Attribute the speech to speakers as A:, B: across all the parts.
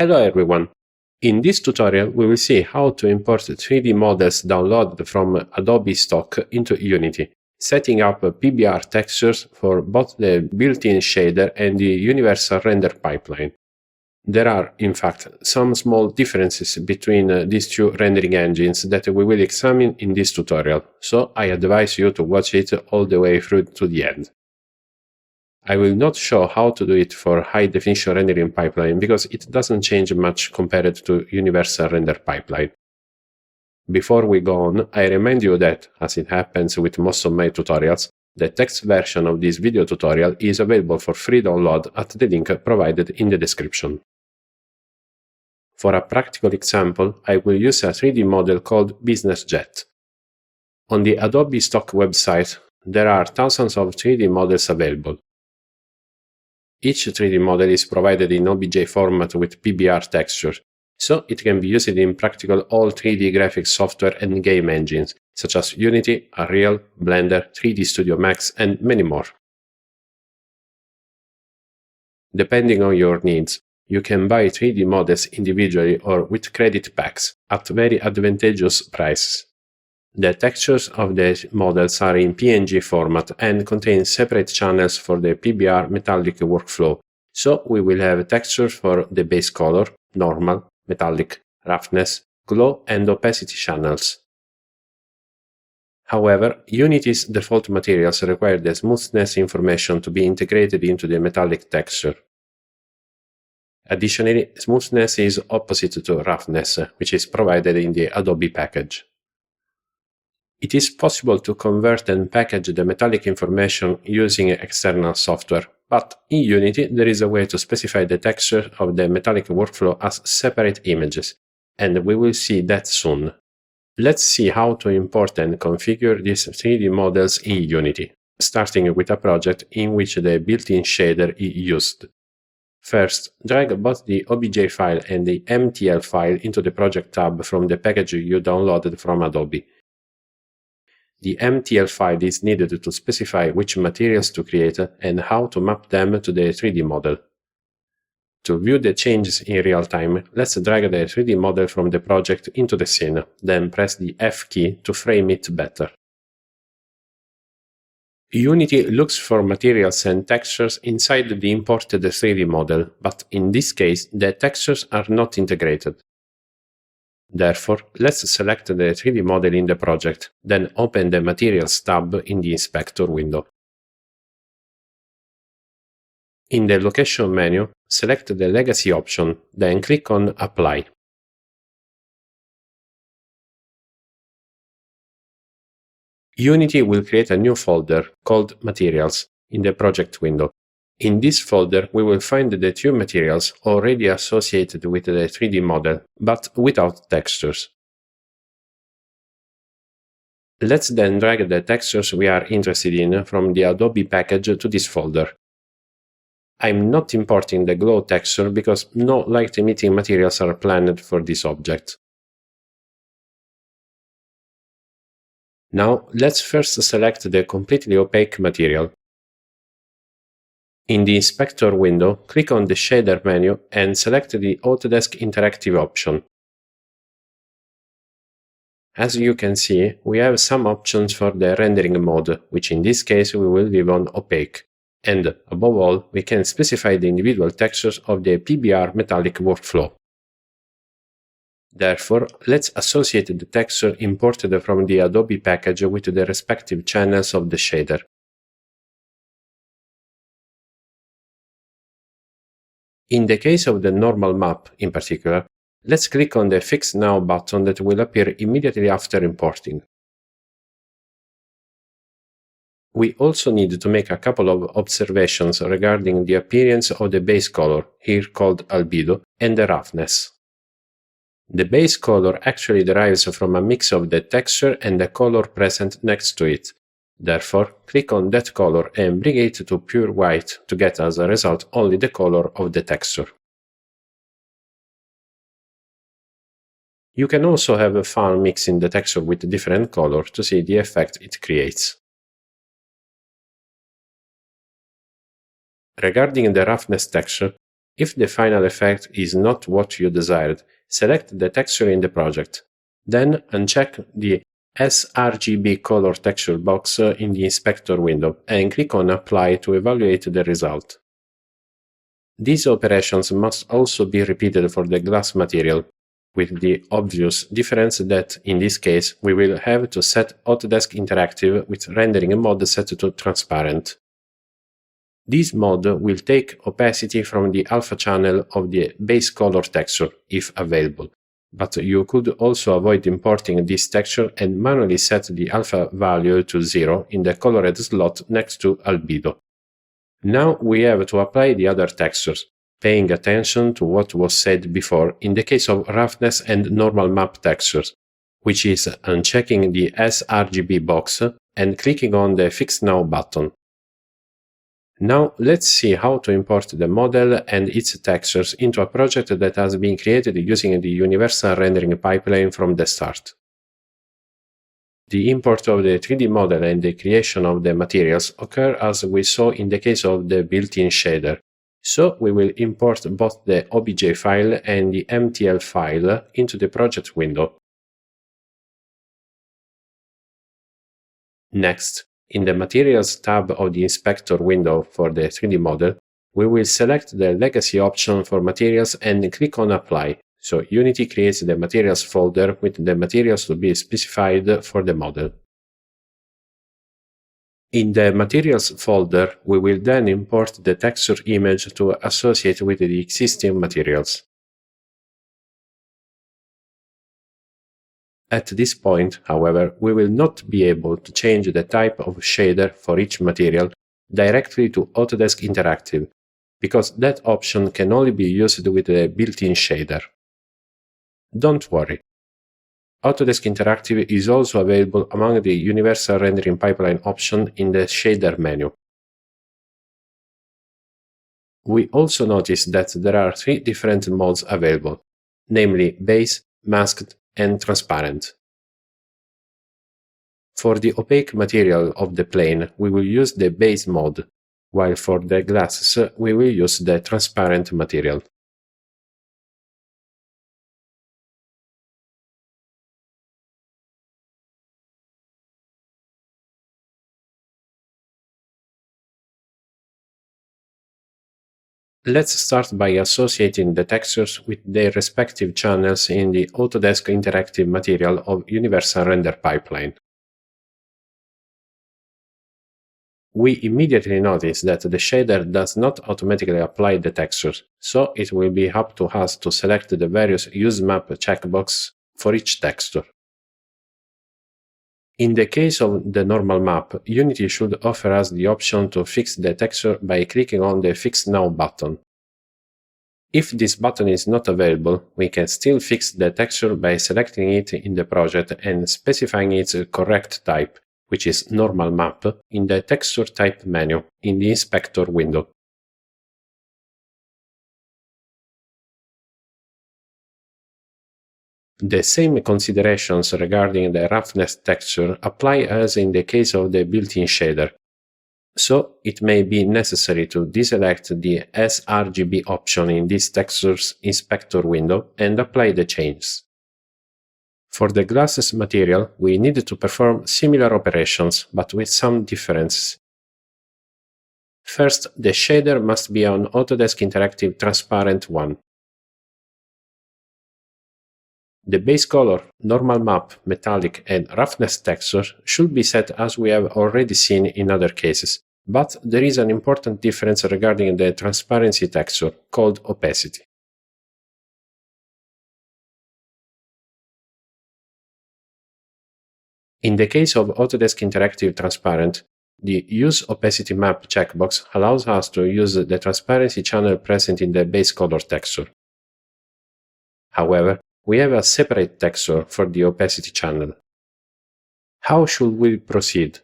A: Hello everyone! In this tutorial we will see how to import 3D models downloaded from Adobe Stock into Unity, setting up PBR textures for both the built-in shader and the universal render pipeline. There are, in fact, some small differences between these two rendering engines that we will examine in this tutorial, so I advise you to watch it all the way through to the end. I will not show how to do it for high-definition rendering pipeline because it doesn't change much compared to universal render pipeline. Before we go on, I remind you that, as it happens with most of my tutorials, the text version of this video tutorial is available for free download at the link provided in the description. For a practical example, I will use a 3D model called Business Jet. On the Adobe Stock website, there are thousands of 3D models available. Each 3D model is provided in OBJ format with PBR texture, so it can be used in practical all 3D graphics software and game engines, such as Unity, Unreal, Blender, 3D Studio Max, and many more. Depending on your needs, you can buy 3D models individually or with credit packs at very advantageous prices. The textures of the models are in PNG format and contain separate channels for the PBR metallic workflow, so we will have textures for the base color, normal, metallic, roughness, glow, and opacity channels. However, Unity's default materials require the smoothness information to be integrated into the metallic texture. Additionally, smoothness is opposite to roughness, which is provided in the Adobe package. It is possible to convert and package the metallic information using external software, but in Unity there is a way to specify the texture of the metallic workflow as separate images, and we will see that soon. Let's see how to import and configure these 3D models in Unity, starting with a project in which the built-in shader is used. First, drag both the OBJ file and the MTL file into the project tab from the package you downloaded from Adobe. The MTL file is needed to specify which materials to create and how to map them to the 3D model. To view the changes in real time, let's drag the 3D model from the project into the scene, then press the F key to frame it better. Unity looks for materials and textures inside the imported 3D model, but in this case the textures are not integrated. Therefore, let's select the 3D model in the project, then open the Materials tab in the Inspector window. In the Location menu, select the Legacy option, then click on Apply. Unity will create a new folder called Materials in the project window. In this folder, we will find the two materials already associated with the 3D model, but without textures. Let's then drag the textures we are interested in from the Adobe package to this folder. I'm not importing the glow texture because no light-emitting materials are planned for this object. Now, let's first select the completely opaque material. In the Inspector window, click on the Shader menu and select the Autodesk Interactive option. As you can see, we have some options for the rendering mode, which in this case we will leave on Opaque. And, above all, we can specify the individual textures of the PBR metallic workflow. Therefore, let's associate the texture imported from the Adobe package with the respective channels of the shader. In the case of the normal map, in particular, let's click on the Fix Now button that will appear immediately after importing. We also need to make a couple of observations regarding the appearance of the base color, here called albedo, and the roughness. The base color actually derives from a mix of the texture and the color present next to it. Therefore, click on that color and bring it to pure white to get as a result only the color of the texture. You can also have fun mixing the texture with different colors to see the effect it creates. Regarding the roughness texture, If the final effect is not what you desired, select the texture in the project. Then uncheck the sRGB color texture box in the inspector window and click on Apply to evaluate the result. These operations must also be repeated for the glass material, with the obvious difference that, in this case, we will have to set Autodesk Interactive with rendering mode set to transparent. This mode will take opacity from the alpha channel of the base color texture, if available, but you could also avoid importing this texture and manually set the alpha value to 0 in the colored slot next to albedo. Now we have to apply the other textures, paying attention to what was said before in the case of roughness and normal map textures, which is unchecking the sRGB box and clicking on the Fix Now button. Now let's see how to import the model and its textures into a project that has been created using the Universal Rendering Pipeline from the start. The import of the 3D model and the creation of the materials occur as we saw in the case of the built-in shader, so we will import both the OBJ file and the MTL file into the project window. Next, in the Materials tab of the Inspector window for the 3D model, we will select the Legacy option for materials and click on Apply, so Unity creates the Materials folder with the materials to be specified for the model. In the Materials folder, we will then import the texture image to associate with the existing materials. At this point, however, we will not be able to change the type of shader for each material directly to Autodesk Interactive, because that option can only be used with the built-in shader. Don't worry. Autodesk Interactive is also available among the Universal Rendering Pipeline option in the Shader menu. We also notice that there are 3 different modes available, namely Base, Masked, and Transparent. For the opaque material of the plane, we will use the Base mode, while for the glasses we will use the Transparent material. Let's start by associating the textures with their respective channels in the Autodesk Interactive material of Universal Render Pipeline. We immediately notice that the shader does not automatically apply the textures, so it will be up to us to select the various Use Map checkbox for each texture. In the case of the normal map, Unity should offer us the option to fix the texture by clicking on the Fix Now button. If this button is not available, we can still fix the texture by selecting it in the project and specifying its correct type, which is Normal Map, in the Texture Type menu in the Inspector window. The same considerations regarding the roughness texture apply as in the case of the built-in shader, so it may be necessary to deselect the sRGB option in this texture's inspector window and apply the changes. For the glasses material, we need to perform similar operations, but with some differences. First, the shader must be on Autodesk Interactive Transparent 1. The base color, normal map, metallic, and roughness texture should be set as we have already seen in other cases, but there is an important difference regarding the transparency texture, called opacity. In the case of Autodesk Interactive Transparent, the Use Opacity Map checkbox allows us to use the transparency channel present in the base color texture. However, we have a separate texture for the opacity channel. How should we proceed?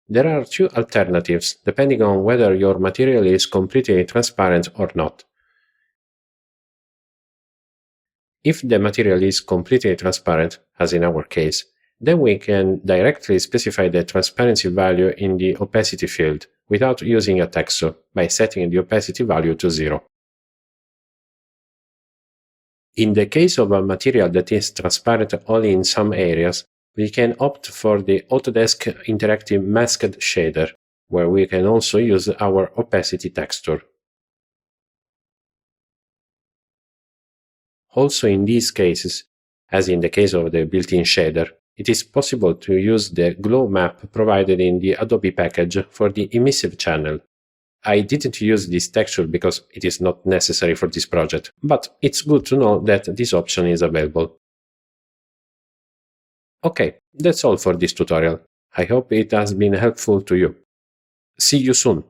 A: There are 2 alternatives depending on whether your material is completely transparent or not. If the material is completely transparent, as in our case, then we can directly specify the transparency value in the opacity field without using a texture by setting the opacity value to 0. In the case of a material that is transparent only in some areas, we can opt for the Autodesk Interactive Masked Shader, where we can also use our opacity texture. Also in these cases, as in the case of the built-in shader, it is possible to use the glow map provided in the Adobe package for the emissive channel. I didn't use this texture because it is not necessary for this project, but it's good to know that this option is available. Okay, that's all for this tutorial. I hope it has been helpful to you. See you soon!